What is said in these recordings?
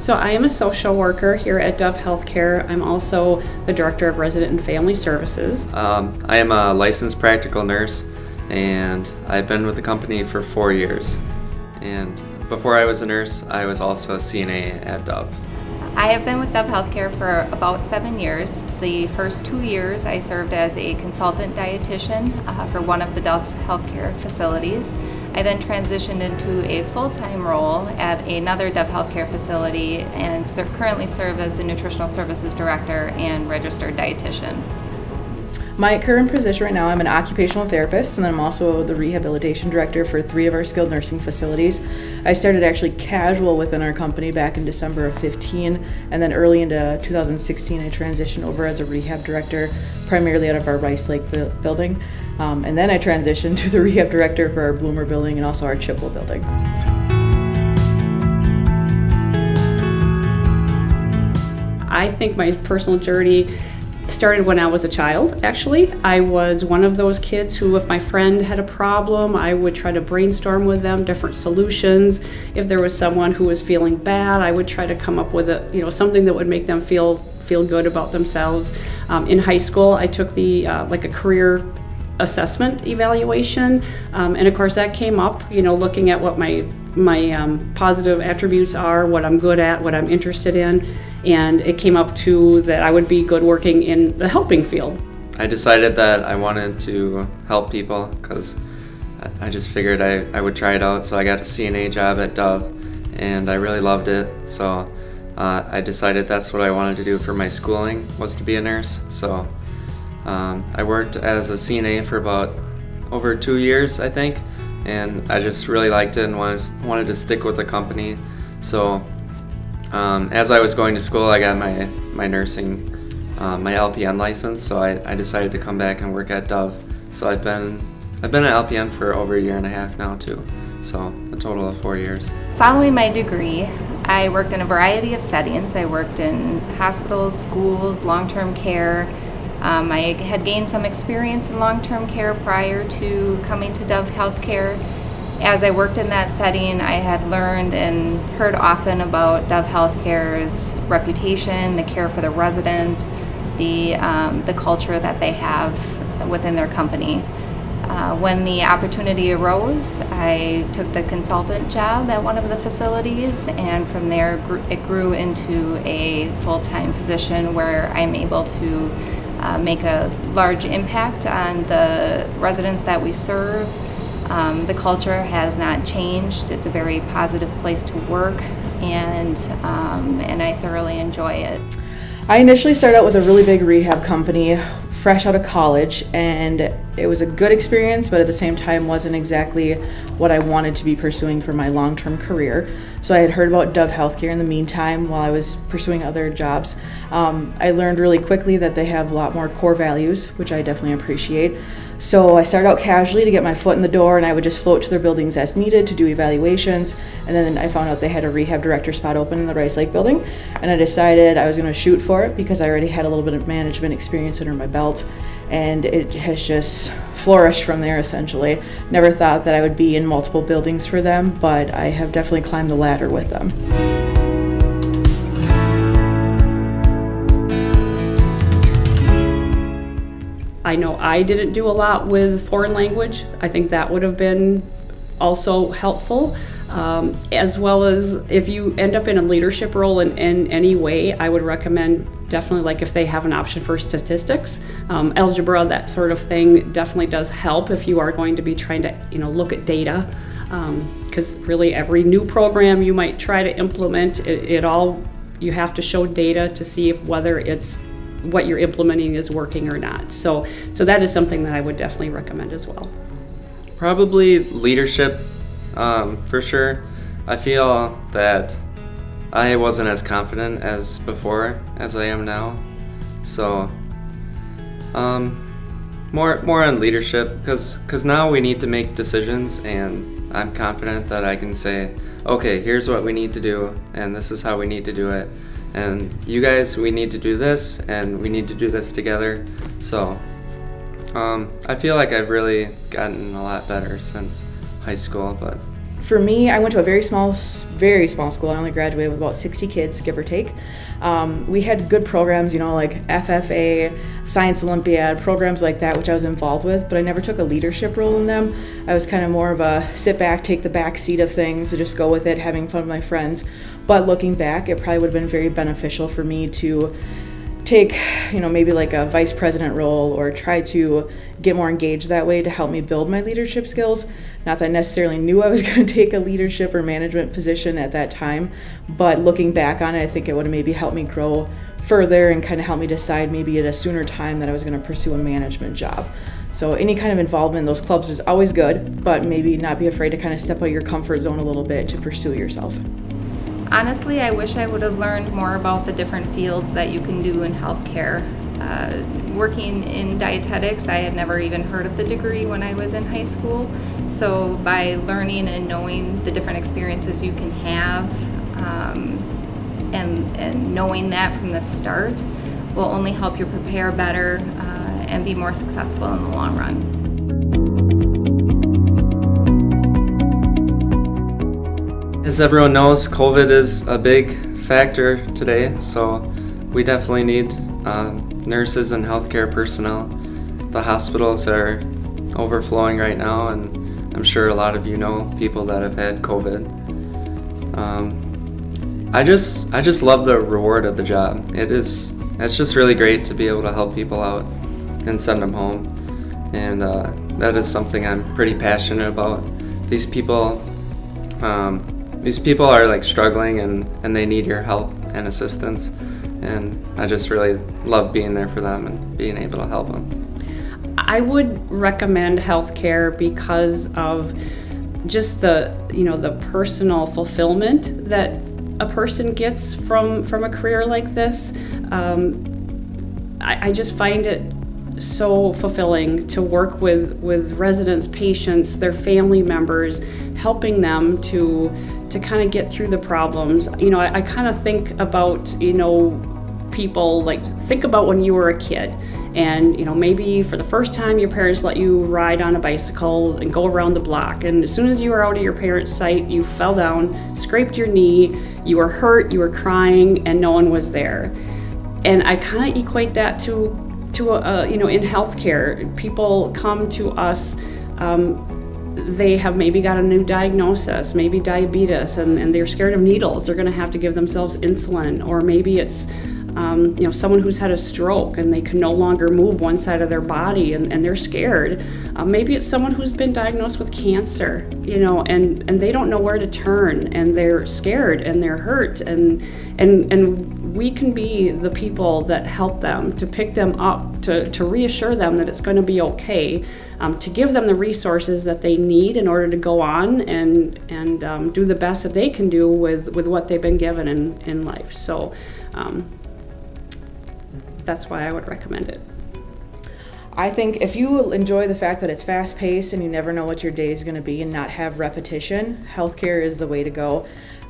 So I am a social worker here at Dove Healthcare. I'm also the Director of Resident and Family Services. I am a licensed practical nurse, and I've been with the company for 4 years. And before I was a nurse, I was also a CNA at Dove. I have been with Dove Healthcare for about 7 years. The first 2 years I served as a consultant dietitian for one of the Dove Healthcare facilities. I then transitioned into a full-time role at another Dove Healthcare facility and currently serve as the Nutritional Services Director and Registered Dietitian. My current position right now, I'm an occupational therapist, and then I'm also the rehabilitation director for 3 of our skilled nursing facilities. I started actually casual within our company back in December of 15, and then early into 2016 I transitioned over as a rehab director, primarily out of our Rice Lake building. And then I transitioned to the rehab director for our Bloomer building and also our Chippewa building. I think my personal journey started when I was a child, actually. I was one of those kids who, if my friend had a problem, I would try to brainstorm with them different solutions. If there was someone who was feeling bad, I would try to come up with something that would make them feel good about themselves. In high school, I took the a career assessment evaluation, and of course that came up, looking at what my positive attributes are, what I'm good at, what I'm interested in, and it came up to that I would be good working in the helping field. I decided that I wanted to help people because I just figured I would try it out, so I got a CNA job at Dove, and I really loved it, so I decided that's what I wanted to do for my schooling, was to be a nurse. So I worked as a CNA for about over 2 years, I think, and I just really liked it and wanted to stick with the company. So as I was going to school, I got my nursing, my LPN license, so I decided to come back and work at Dove. So I've been an LPN for over 1.5 years now too, so a total of 4 years. Following my degree, I worked in a variety of settings. I worked in hospitals, schools, long-term care. I had gained some experience in long-term care prior to coming to Dove Healthcare. As I worked in that setting, I had learned and heard often about Dove Healthcare's reputation, the care for the residents, the culture that they have within their company. When the opportunity arose, I took the consultant job at one of the facilities, and from there it grew into a full-time position where I'm able to make a large impact on the residents that we serve. The culture has not changed. It's a very positive place to work, and I thoroughly enjoy it. I initially started out with a really big rehab company fresh out of college, and it was a good experience, but at the same time wasn't exactly what I wanted to be pursuing for my long-term career. So I had heard about Dove Healthcare in the meantime while I was pursuing other jobs. I learned really quickly that they have a lot more core values, which I definitely appreciate. So I started out casually to get my foot in the door, and I would just float to their buildings as needed to do evaluations. And then I found out they had a rehab director spot open in the Rice Lake building, and I decided I was going to shoot for it because I already had a little bit of management experience under my belt, and it has just flourished from there essentially. Never thought that I would be in multiple buildings for them, but I have definitely climbed the ladder with them. I know I didn't do a lot with foreign language. I think that would have been also helpful, as well as if you end up in a leadership role in any way, I would recommend definitely, like if they have an option for statistics, algebra, that sort of thing definitely does help if you are going to be trying to look at data, because really every new program you might try to implement, you have to show data to see if whether it's what you're implementing is working or not. So that is something that I would definitely recommend as well. Probably leadership, for sure. I feel that I wasn't as confident as before as I am now. So more on leadership, because now we need to make decisions, and I'm confident that I can say, okay, here's what we need to do, and this is how we need to do it. And you guys, we need to do this, and we need to do this together. So I feel like I've really gotten a lot better since high school. But For me, I went to a very small school. I only graduated with about 60 kids, give or take. We had good programs, like FFA, Science Olympiad, programs like that, which I was involved with, but I never took a leadership role in them. I was kind of more of a sit back, take the back seat of things, and just go with it, having fun with my friends. But looking back, it probably would have been very beneficial for me to take, maybe like a vice president role, or try to get more engaged that way to help me build my leadership skills. Not that I necessarily knew I was going to take a leadership or management position at that time, but looking back on it, I think it would have maybe helped me grow further and kind of help me decide maybe at a sooner time that I was going to pursue a management job. So any kind of involvement in those clubs is always good, but maybe not be afraid to kind of step out of your comfort zone a little bit to pursue yourself. Honestly, I wish I would have learned more about the different fields that you can do in healthcare. Working in dietetics, I had never even heard of the degree when I was in high school. So by learning and knowing the different experiences you can have, and knowing that from the start will only help you prepare better and be more successful in the long run. As everyone knows, COVID is a big factor today, so we definitely need nurses and healthcare personnel. The hospitals are overflowing right now, and I'm sure a lot of you know people that have had COVID. I just love the reward of the job. It's just really great to be able to help people out and send them home, and that is something I'm pretty passionate about. These people are like struggling, and they need your help and assistance, and I just really love being there for them and being able to help them. I would recommend healthcare because of just the personal fulfillment that a person gets from a career like this. I just find it so fulfilling to work with residents, patients, their family members, helping them to kind of get through the problems. I kind of think about, people, like, think about when you were a kid, and maybe for the first time your parents let you ride on a bicycle and go around the block, and as soon as you were out of your parents' sight, you fell down, scraped your knee, you were hurt, you were crying, and no one was there. And I kind of equate that to in healthcare. People come to us, they have maybe got a new diagnosis, maybe diabetes, and they're scared of needles. They're going to have to give themselves insulin, or maybe it's someone who's had a stroke and they can no longer move one side of their body, and they're scared. Maybe it's someone who's been diagnosed with cancer, and they don't know where to turn, and they're scared and they're hurt, and we can be the people that help them, to pick them up, to reassure them that it's going to be okay, to give them the resources that they need in order to go on and do the best that they can do with what they've been given in life. So that's why I would recommend it. I think if you enjoy the fact that it's fast-paced and you never know what your day is going to be and not have repetition, healthcare is the way to go.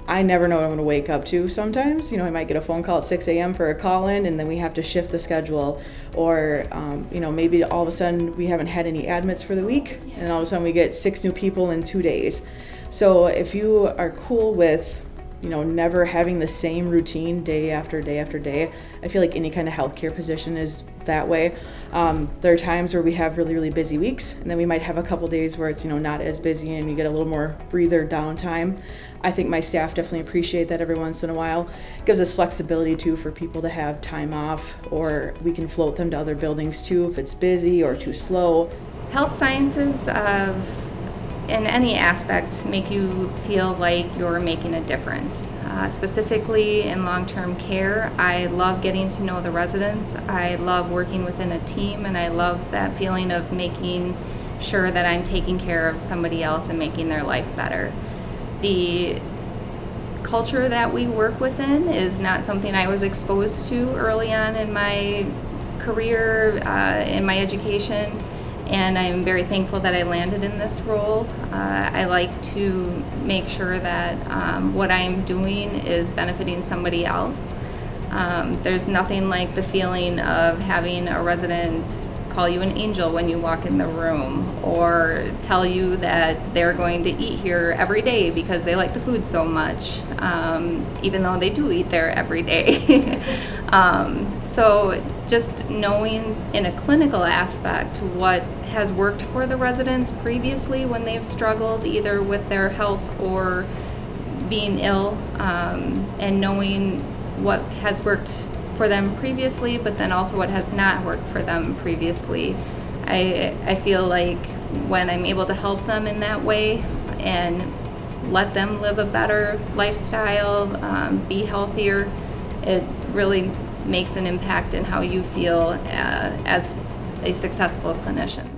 I never know what I'm going to wake up to sometimes. I might get a phone call at 6 a.m. for a call-in, and then we have to shift the schedule. Or, maybe all of a sudden we haven't had any admits for the week, and all of a sudden we get 6 new people in 2 days. So if you are cool with never having the same routine day after day after day, I feel like any kind of healthcare position is that way. There are times where we have really, really busy weeks, and then we might have a couple days where it's not as busy and you get a little more breather downtime. I think my staff definitely appreciate that every once in a while. It gives us flexibility too for people to have time off, or we can float them to other buildings too if it's busy or too slow. Health sciences in any aspect make you feel like you're making a difference. Specifically in long-term care, I love getting to know the residents. I love working within a team, and I love that feeling of making sure that I'm taking care of somebody else and making their life better. The culture that we work within is not something I was exposed to early on in my career, in my education, and I'm very thankful that I landed in this role. I like to make sure that what I'm doing is benefiting somebody else. There's nothing like the feeling of having a resident call you an angel when you walk in the room, or tell you that they're going to eat here every day because they like the food so much, even though they do eat there every day. So just knowing in a clinical aspect what has worked for the residents previously when they've struggled either with their health or being ill, and knowing what has worked for them previously, but then also what has not worked for them previously. I feel like when I'm able to help them in that way and let them live a better lifestyle, be healthier, it really makes an impact in how you feel as a successful clinician.